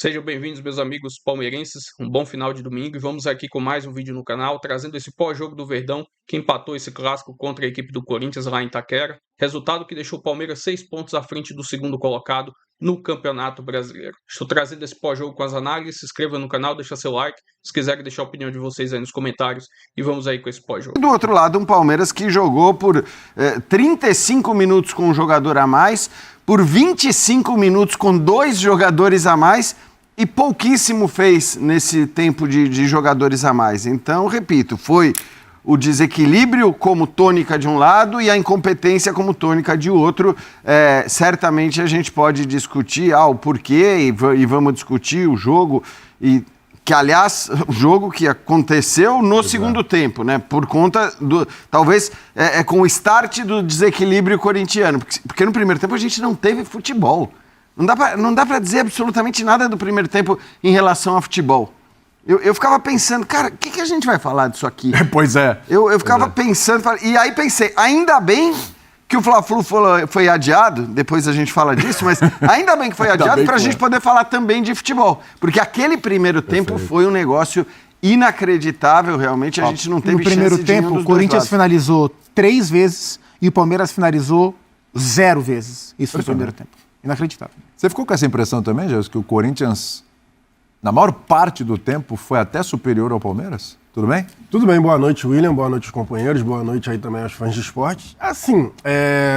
Sejam bem-vindos, meus amigos palmeirenses. Um bom final de domingo e vamos aqui com mais um vídeo no canal, trazendo esse pós-jogo do Verdão, que empatou esse clássico contra a equipe do Corinthians lá em Itaquera. Resultado que deixou o Palmeiras 6 pontos à frente do segundo colocado no Campeonato Brasileiro. Estou trazendo esse pós-jogo com as análises. Se inscreva no canal, deixa seu like. Se quiserem deixar a opinião de vocês aí nos comentários. E vamos aí com esse pós-jogo. Do outro lado, um Palmeiras que jogou por 35 minutos com um jogador a mais, por 25 minutos com 2 jogadores a mais e pouquíssimo fez nesse tempo de jogadores a mais. Então, repito, foi o desequilíbrio como tônica de um lado e a incompetência como tônica de outro. Certamente a gente pode discutir o porquê e vamos discutir o jogo, que aliás, o jogo que aconteceu no segundo tempo, né? Por conta do, talvez, com o start do desequilíbrio corintiano, porque no primeiro tempo a gente não teve futebol. Não dá para dizer absolutamente nada do primeiro tempo em relação a futebol. Eu ficava pensando, cara, o que a gente vai falar disso aqui? Pois é. Eu ficava pensando, e aí pensei, ainda bem que o Fla-Flu foi adiado, depois a gente fala disso, mas ainda bem que foi adiado para a gente poder falar também de futebol. Porque aquele primeiro tempo foi um negócio inacreditável, realmente, a gente não teve chance de nenhum dos dois lados. No primeiro tempo, o Corinthians finalizou 3 vezes e o Palmeiras finalizou 0 vezes. Isso foi o primeiro tempo. Inacreditável. Você ficou com essa impressão também, Jesus, que o Corinthians, na maior parte do tempo, foi até superior ao Palmeiras? Tudo bem? Tudo bem, boa noite, William, boa noite, companheiros, boa noite aí também aos fãs de esporte. Assim,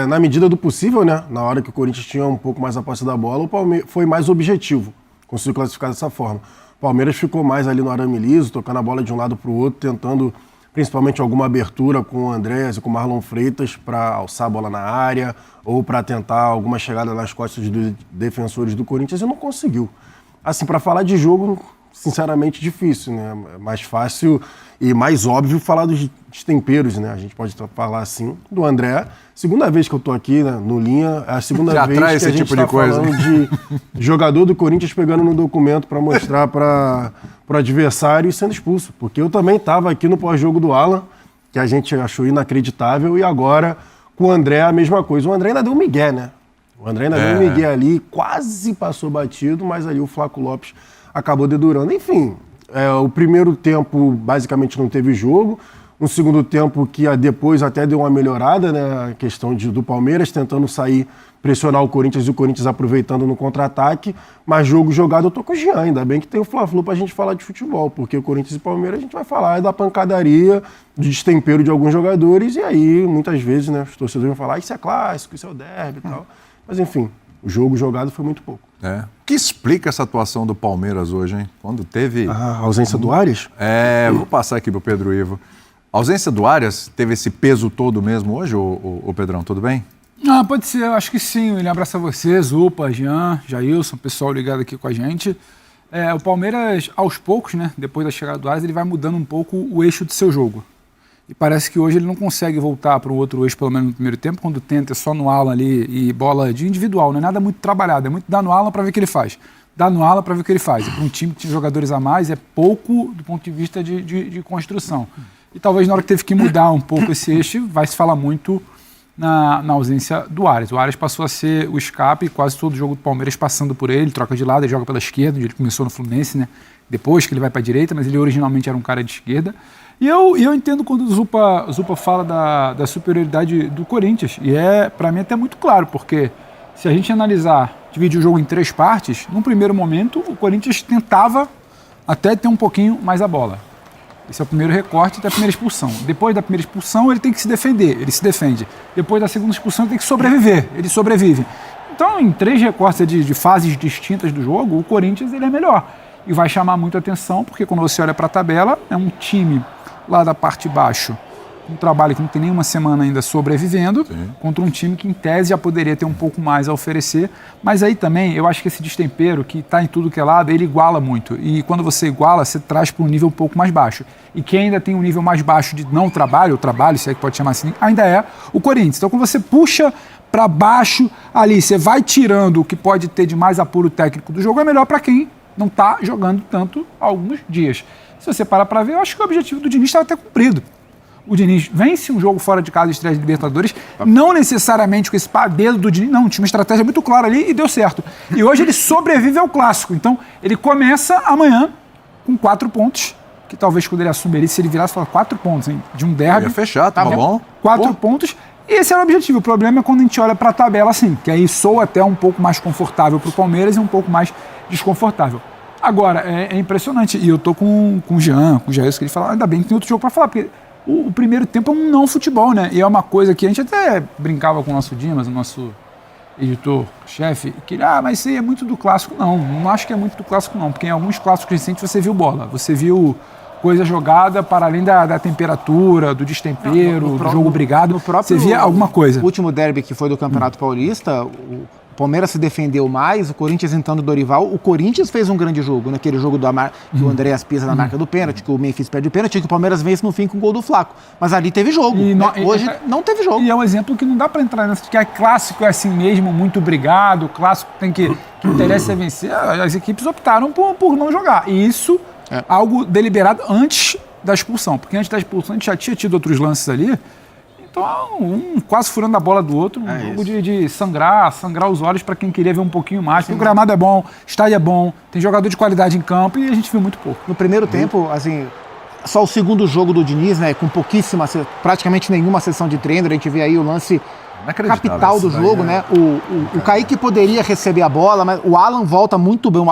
na medida do possível, né, na hora que o Corinthians tinha um pouco mais a posse da bola, o Palmeiras foi mais objetivo, conseguiu classificar dessa forma. O Palmeiras ficou mais ali no arame liso, tocando a bola de um lado para o outro, tentando principalmente alguma abertura com o Andrés e com o Marlon Freitas para alçar a bola na área ou para tentar alguma chegada nas costas dos defensores do Corinthians e não conseguiu. Assim, para falar de jogo, sinceramente, difícil, né? É mais fácil e mais óbvio falar dos temperos, né? A gente pode falar assim do André. Segunda vez que eu tô aqui, né, no Linha, é a segunda vez que a gente tipo tá falando de jogador do Corinthians pegando no documento para mostrar para o adversário e sendo expulso. Porque eu também estava aqui no pós-jogo do Alan, que a gente achou inacreditável, e agora com o André a mesma coisa. O André ainda deu um migué, né? O André ainda deu um migué ali, quase passou batido, mas ali o Flaco Lopes acabou dedurando. Enfim, o primeiro tempo basicamente não teve jogo. Um segundo tempo que depois até deu uma melhorada, né? A questão do Palmeiras tentando sair, pressionar o Corinthians e o Corinthians aproveitando no contra-ataque. Mas jogo jogado eu tô com o Jean, ainda bem que tem o Fla-Flu pra gente falar de futebol, porque o Corinthians e Palmeiras a gente vai falar da pancadaria, do destempero de alguns jogadores, e aí muitas vezes, né, os torcedores vão falar isso é clássico, isso é o derby e tal. Mas enfim, o jogo jogado foi muito pouco. O que explica essa atuação do Palmeiras hoje, hein? Quando teve... A ausência do Arias? Vou passar aqui pro Pedro Ivo. A ausência do Arias teve esse peso todo mesmo hoje, ô Pedrão, tudo bem? Pode ser, eu acho que sim. Ele abraça você, Zupa, Jean, Jailson, pessoal ligado aqui com a gente. O Palmeiras, aos poucos, né, depois da chegada do Arias, ele vai mudando um pouco o eixo do seu jogo. E parece que hoje ele não consegue voltar para um outro eixo, pelo menos no primeiro tempo, quando tenta só no Alan ali e bola de individual, não é nada muito trabalhado, é muito dar no Alan para ver o que ele faz. Dá no Alan para ver o que ele faz. E para um time que tinha jogadores a mais, é pouco do ponto de vista de construção. E talvez na hora que teve que mudar um pouco esse eixo, vai se falar muito na ausência do Arias. O Arias passou a ser o escape, quase todo o jogo do Palmeiras passando por ele, troca de lado, ele joga pela esquerda, onde ele começou no Fluminense, né? Depois que ele vai para a direita, mas ele originalmente era um cara de esquerda. E eu entendo quando o Zupa fala da superioridade do Corinthians, e para mim até muito claro, porque se a gente analisar, dividir o jogo em 3 partes, num primeiro momento o Corinthians tentava até ter um pouquinho mais a bola. Esse é o primeiro recorte da primeira expulsão. Depois da primeira expulsão, ele tem que se defender, ele se defende. Depois da segunda expulsão, ele tem que sobreviver, ele sobrevive. Então, em 3 recortes de fases distintas do jogo, o Corinthians ele é melhor. E vai chamar muito atenção, porque quando você olha para a tabela, é um time lá da parte de baixo, um trabalho que não tem nenhuma semana ainda sobrevivendo, contra um time que, em tese, já poderia ter um pouco mais a oferecer. Mas aí também, eu acho que esse destempero, que está em tudo que é lado, ele iguala muito. E quando você iguala, você traz para um nível um pouco mais baixo. E quem ainda tem um nível mais baixo de não trabalho, ou trabalho, se é que pode chamar assim, ainda é o Corinthians. Então, quando você puxa para baixo ali, você vai tirando o que pode ter de mais apuro técnico do jogo, é melhor para quem não está jogando tanto há alguns dias. Se você parar para ver, eu acho que o objetivo do Diniz estava até cumprido. o Diniz vence um jogo fora de casa de estreia de Libertadores, não necessariamente com esse dedo do Diniz, não, tinha uma estratégia muito clara ali e deu certo. E hoje ele sobrevive ao clássico, então ele começa amanhã com 4 pontos, que talvez quando ele assumiria, se ele virasse e falar 4 pontos, hein, de um derby. Ia fechar, tá bom. 4 pontos. E esse era o objetivo. O problema é quando a gente olha para a tabela assim, que aí soa até um pouco mais confortável para o Palmeiras e um pouco mais desconfortável. Agora, é impressionante. E eu tô com o Jean, com o Jair, que ele fala, ainda bem que tem outro jogo para falar, porque o primeiro tempo é um não futebol, né? E é uma coisa que a gente até brincava com o nosso Dimas, o nosso editor-chefe, que mas isso aí é muito do clássico. Não acho que é muito do clássico, não. Porque em alguns clássicos recentes você viu bola, você viu coisa jogada para além da temperatura, do destempero, do jogo brigado. Você via alguma coisa. O último derby que foi do Campeonato Paulista, o Palmeiras se defendeu mais, o Corinthians entrando do Dorival. O Corinthians fez um grande jogo, naquele jogo que o Andréas pisa na marca do pênalti, que o Memphis perde o pênalti, que o Palmeiras vence no fim com o gol do Flaco. Mas ali teve jogo. Hoje não teve jogo. E é um exemplo que não dá para entrar nessa, que é clássico, é assim mesmo, muito brigado, clássico tem que interessa é vencer. As equipes optaram por não jogar. E isso algo deliberado antes da expulsão, porque antes da expulsão a gente já tinha tido outros lances ali, então um quase furando a bola do outro, um jogo de sangrar os olhos para quem queria ver um pouquinho mais, porque o gramado é bom, o estádio é bom, tem jogador de qualidade em campo e a gente viu muito pouco. No primeiro tempo, assim, só o segundo jogo do Diniz, né, com praticamente nenhuma sessão de treino, a gente vê aí o lance capital do jogo, né? O Kaique poderia receber a bola, mas o Alan volta muito bem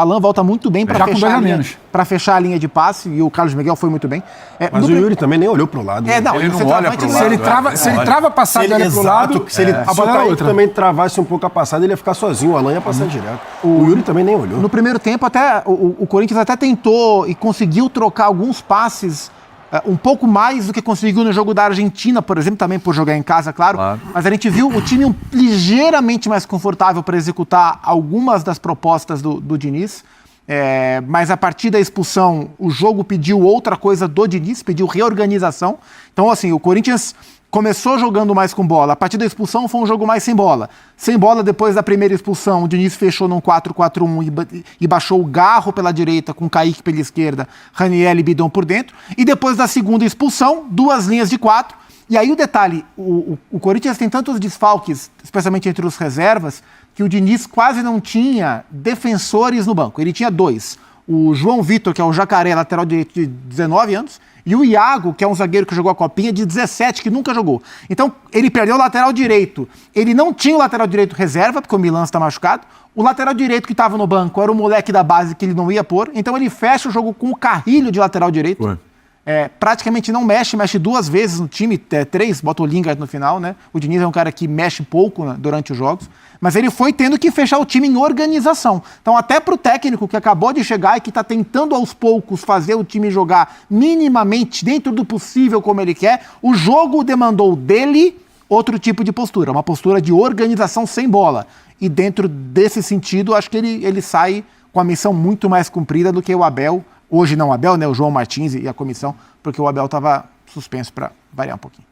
para fechar a linha de passe, e o Carlos Miguel foi muito bem. Mas o Yuri também nem olhou pro lado. Ele não olha pro lado. Se ele trava a passada e olha pro lado, se o Kaique também travasse um pouco a passada, ele ia ficar sozinho, o Alan ia passar direto. O Yuri também nem olhou. No primeiro tempo, até o Corinthians até tentou e conseguiu trocar alguns passes um pouco mais do que conseguiu no jogo da Argentina, por exemplo, também por jogar em casa, claro. Mas a gente viu o time ligeiramente mais confortável para executar algumas das propostas do Diniz. Mas a partir da expulsão, o jogo pediu outra coisa do Diniz, pediu reorganização. Então, assim, o Corinthians começou jogando mais com bola. A partir da expulsão foi um jogo mais sem bola. Sem bola, depois da primeira expulsão, o Diniz fechou num 4-4-1 e baixou o Garro pela direita, com o Kaique pela esquerda, Raniel e Bidon por dentro. E depois da segunda expulsão, 2 linhas de 4. E aí o detalhe, o Corinthians tem tantos desfalques, especialmente entre os reservas, que o Diniz quase não tinha defensores no banco. Ele tinha 2. O João Vitor, que é o jacaré, lateral direito de 19 anos, e o Iago, que é um zagueiro que jogou a Copinha, de 17, que nunca jogou. Então, ele perdeu o lateral direito. Ele não tinha o lateral direito reserva, porque o Milan está machucado. O lateral direito que estava no banco era o moleque da base que ele não ia pôr. Então, ele fecha o jogo com o Carrilho de lateral direito. Praticamente não mexe 2 vezes no time, 3, bota o Lingard no final, né? O Diniz é um cara que mexe pouco, né, durante os jogos, mas ele foi tendo que fechar o time em organização. Então, até pro técnico que acabou de chegar e que está tentando aos poucos fazer o time jogar minimamente dentro do possível como ele quer, o jogo demandou dele outro tipo de postura, uma postura de organização sem bola. E dentro desse sentido, acho que ele sai com a missão muito mais cumprida do que o Abel. Hoje não o Abel, né? O João Martins e a comissão, porque o Abel estava suspenso para variar um pouquinho.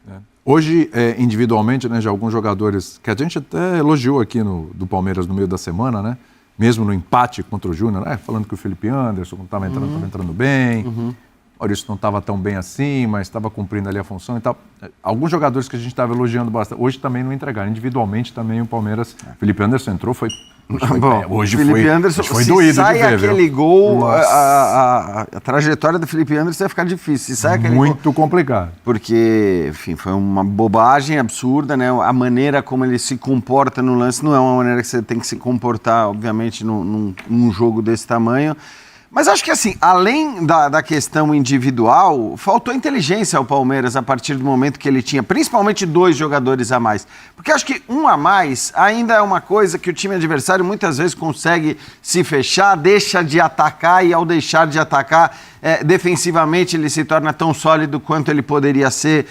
Hoje, individualmente, né, de alguns jogadores que a gente até elogiou aqui do Palmeiras no meio da semana, né? Mesmo no empate contra o Júnior, falando que o Felipe Anderson estava entrando bem, o Maurício não estava tão bem assim, mas estava cumprindo ali a função e tal. Alguns jogadores que a gente estava elogiando bastante, hoje também não entregaram. Individualmente também o Palmeiras, Felipe Anderson entrou, hoje Felipe Anderson, foi se doído sai de ver, aquele gol, a trajetória do Felipe Anderson vai ficar difícil. Se sai aquele muito gol, complicado. Porque, enfim, foi uma bobagem absurda, né? A maneira como ele se comporta no lance não é uma maneira que você tem que se comportar, obviamente, num jogo desse tamanho. Mas acho que, assim, além da questão individual, faltou inteligência ao Palmeiras a partir do momento que ele tinha, principalmente 2 jogadores a mais. Porque acho que um a mais ainda é uma coisa que o time adversário muitas vezes consegue se fechar, deixa de atacar e ao deixar de atacar, defensivamente ele se torna tão sólido quanto ele poderia ser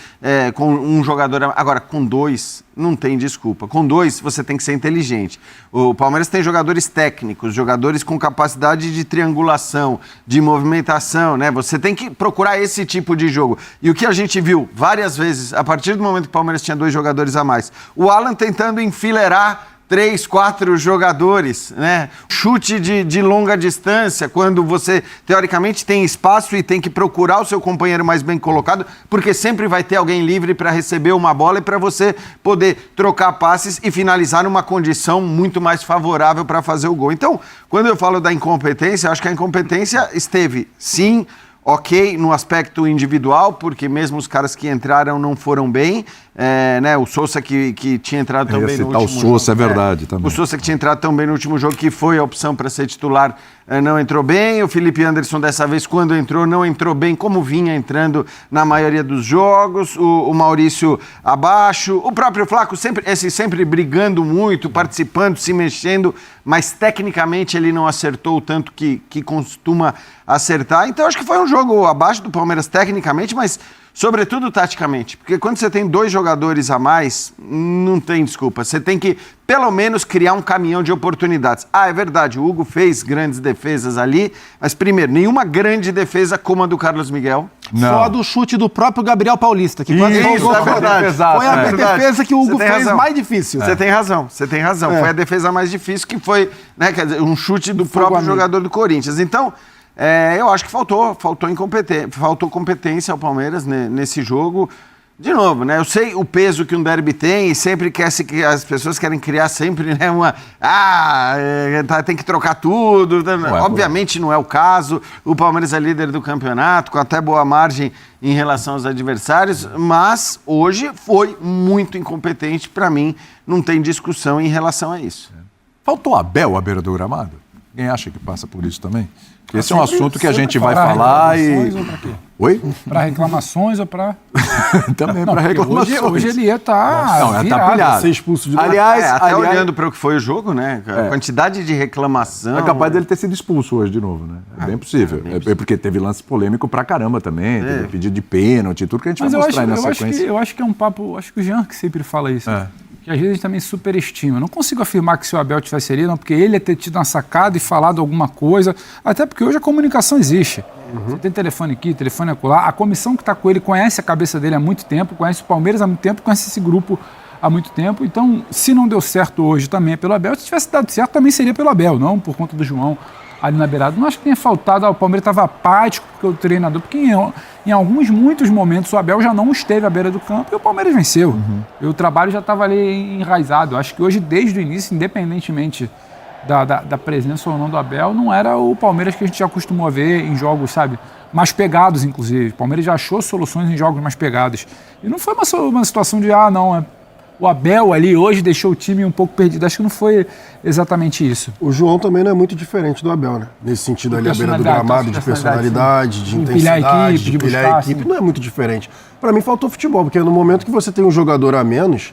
com um jogador a mais. Agora, com 2... não tem desculpa. Com 2, você tem que ser inteligente. O Palmeiras tem jogadores técnicos, jogadores com capacidade de triangulação, de movimentação, né? Você tem que procurar esse tipo de jogo. E o que a gente viu várias vezes, a partir do momento que o Palmeiras tinha 2 jogadores a mais, o Alan tentando enfileirar 3, 4 jogadores, né? Chute de longa distância, quando você, teoricamente, tem espaço e tem que procurar o seu companheiro mais bem colocado, porque sempre vai ter alguém livre para receber uma bola e para você poder trocar passes e finalizar numa condição muito mais favorável para fazer o gol. Então, quando eu falo da incompetência, acho que a incompetência esteve, sim, ok, no aspecto individual, porque mesmo os caras que entraram não foram bem, né? O Sousa que tinha entrado tão bem no último jogo. O Sousa, é verdade, também. O Sousa que tinha entrado tão bem no último jogo, que foi a opção para ser titular, não entrou bem. O Felipe Anderson, dessa vez, quando entrou, não entrou bem, como vinha entrando na maioria dos jogos. O Maurício abaixo. O próprio Flaco sempre brigando muito, participando, se mexendo, mas tecnicamente ele não acertou o tanto que costuma acertar. Então, acho que foi um jogo abaixo do Palmeiras tecnicamente, mas sobretudo taticamente, porque quando você tem 2 jogadores a mais, não tem desculpa. Você tem que, pelo menos, criar um caminhão de oportunidades. É verdade, o Hugo fez grandes defesas ali, mas, primeiro, nenhuma grande defesa como a do Carlos Miguel. Não. Só do chute do próprio Gabriel Paulista, que quando isso, é verdade. Foi a defesa que o Hugo fez mais difícil. Você tem razão. Foi a defesa mais difícil, que foi, né, quer dizer, um chute do próprio jogador do Corinthians. Então, eu acho que faltou competência ao Palmeiras nesse jogo. De novo, né? Eu sei o peso que um derby tem e sempre as pessoas querem criar sempre, né, tem que trocar tudo. Obviamente não é o caso. O Palmeiras é líder do campeonato, com até boa margem em relação aos adversários, mas hoje foi muito incompetente. Para mim, não tem discussão em relação a isso. Faltou Abel à beira do gramado? Quem acha que passa por isso também? Esse é um assunto que a gente vai falar e... Ou pra quê? Oi? Para reclamações ou para... Também para reclamações. Hoje ele está pilhado. Ser expulso de Aliás, olhando para o que foi o jogo, né? A quantidade de reclamação... É capaz dele ter sido expulso hoje de novo, né? É bem possível. É porque teve lance polêmico pra caramba também. Teve pedido de pênalti, tudo que a gente vai mostrar aí na sequência. Eu acho que é um papo... Acho que o Jean que sempre fala isso. Que às vezes a gente também superestima. Eu não consigo afirmar que se o Abel tivesse ali, não, porque ele ia ter tido uma sacada e falado alguma coisa, até porque hoje a comunicação existe. Você tem telefone aqui, telefone acolá. A comissão que está com ele conhece a cabeça dele há muito tempo, conhece o Palmeiras há muito tempo, conhece esse grupo há muito tempo. Então, se não deu certo hoje também é pelo Abel, se tivesse dado certo também seria pelo Abel, não por conta do João ali na beirada. Não acho que tenha faltado, o Palmeiras estava apático porque o treinador, porque em muitos momentos o Abel já não esteve à beira do campo e o Palmeiras venceu. E o trabalho já estava ali enraizado. Acho que hoje, desde o início, independentemente da presença ou não do Abel, não era o Palmeiras que a gente já acostumou a ver em jogos, sabe, mais pegados, inclusive. O Palmeiras já achou soluções em jogos mais pegados. E não foi uma situação de, o Abel ali hoje deixou o time um pouco perdido. Acho que não foi exatamente isso. O João também não é muito diferente do Abel, né? Nesse sentido ali, à beira do gramado, de personalidade, de intensidade, de pilhar a equipe, não é muito diferente. Para mim faltou futebol, porque no momento que você tem um jogador a menos,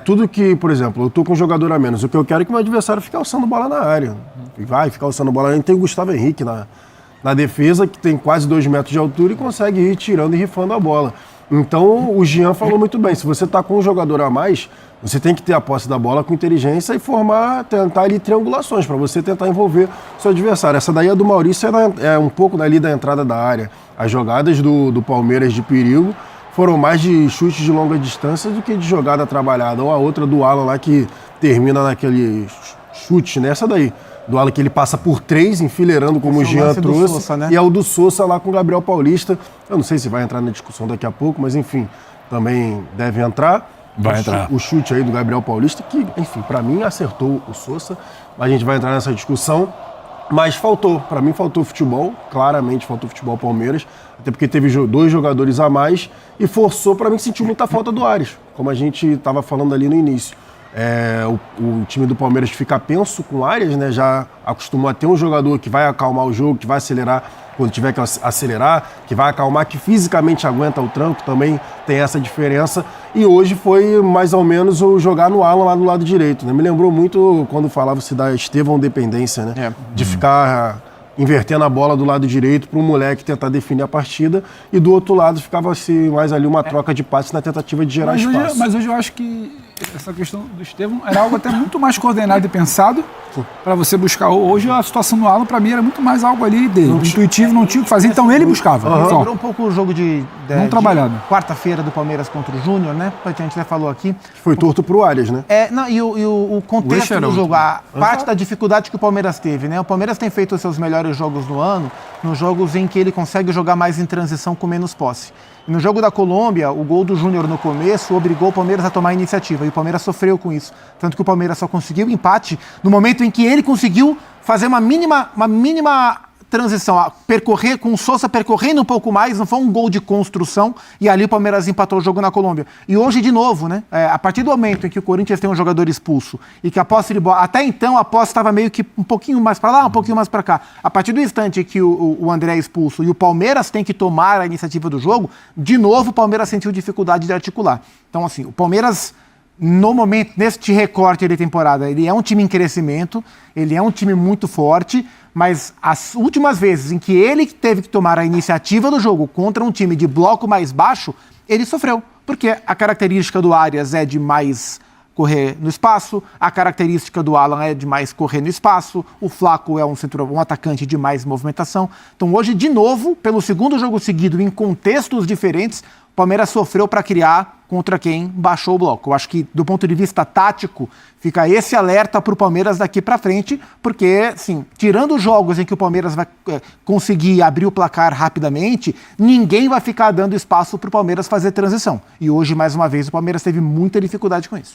tudo que, por exemplo, eu tô com um jogador a menos, o que eu quero é que o meu adversário fique alçando bola na área. Vai ficar alçando bola. A gente tem o Gustavo Henrique na defesa, que tem quase 2 metros de altura e consegue ir tirando e rifando a bola. Então, o Jean falou muito bem, se você está com um jogador a mais, você tem que ter a posse da bola com inteligência e tentar ali triangulações, para você tentar envolver o seu adversário. Essa daí é do Maurício, é um pouco ali da entrada da área. As jogadas do Palmeiras de perigo foram mais de chutes de longa distância do que de jogada trabalhada. Ou a outra do Alan lá que termina naquele chute, nessa daí. Do Alan que ele passa por 3, enfileirando como o Jean trouxe. Sousa, né? E é o do Sousa lá com o Gabriel Paulista. Eu não sei se vai entrar na discussão daqui a pouco, mas enfim, também deve entrar. Vai entrar. O chute aí do Gabriel Paulista, que, enfim, para mim acertou o Sousa. A gente vai entrar nessa discussão. Mas para mim faltou futebol, claramente faltou futebol Palmeiras, até porque teve 2 jogadores a mais e forçou, para mim, sentiu muita falta do Ares, como a gente estava falando ali no início. O time do Palmeiras fica penso com o Ares, né? Já acostumou a ter um jogador que vai acalmar o jogo, que vai acelerar quando tiver que acelerar, que vai acalmar, que fisicamente aguenta o tranco, também tem essa diferença. E hoje foi mais ou menos o jogar no Alan lá do lado direito, né? Me lembrou muito quando falava-se da Estevão dependência, né? De ficar invertendo a bola do lado direito para um moleque tentar definir a partida e do outro lado ficava-se mais ali uma troca de passes na tentativa de gerar espaço. Mas hoje eu acho que essa questão do Estevão era algo até muito mais coordenado e pensado para você buscar. Hoje a situação do Alan, para mim, era muito mais algo ali dele. Intuitivo, não tinha o que fazer, então ele buscava. Lembrou um pouco o jogo de Não trabalhado. Quarta-feira do Palmeiras contra o Júnior, né? A gente já falou aqui. Foi torto pro Arias, né? O contexto do jogo, a parte da dificuldade que o Palmeiras teve, né? O Palmeiras tem feito os seus melhores jogos no ano, nos jogos em que ele consegue jogar mais em transição com menos posse. No jogo da Colômbia, o gol do Júnior no começo obrigou o Palmeiras a tomar a iniciativa, e o Palmeiras sofreu com isso. Tanto que o Palmeiras só conseguiu empate no momento em que ele conseguiu fazer uma mínima transição, percorrer com o Sousa percorrendo um pouco mais, não foi um gol de construção, e ali o Palmeiras empatou o jogo na Colômbia. E hoje, de novo, né? A partir do momento em que o Corinthians tem um jogador expulso e que a posse de bola, até então a posse estava meio que um pouquinho mais para lá, um pouquinho mais para cá. A partir do instante que o André é expulso e o Palmeiras tem que tomar a iniciativa do jogo, de novo o Palmeiras sentiu dificuldade de articular. Então, assim, o Palmeiras, no momento, neste recorte de temporada, ele é um time em crescimento, ele é um time muito forte, mas as últimas vezes em que ele teve que tomar a iniciativa do jogo contra um time de bloco mais baixo, ele sofreu, porque a característica do Arias é de mais correr no espaço, a característica do Alan é de mais correr no espaço, o Flaco é um atacante de mais movimentação. Então hoje, de novo, pelo segundo jogo seguido, em contextos diferentes, o Palmeiras sofreu para criar contra quem baixou o bloco. Eu acho que, do ponto de vista tático, fica esse alerta para o Palmeiras daqui para frente, porque, assim, tirando os jogos em que o Palmeiras vai conseguir abrir o placar rapidamente, ninguém vai ficar dando espaço para o Palmeiras fazer transição. E hoje, mais uma vez, o Palmeiras teve muita dificuldade com isso.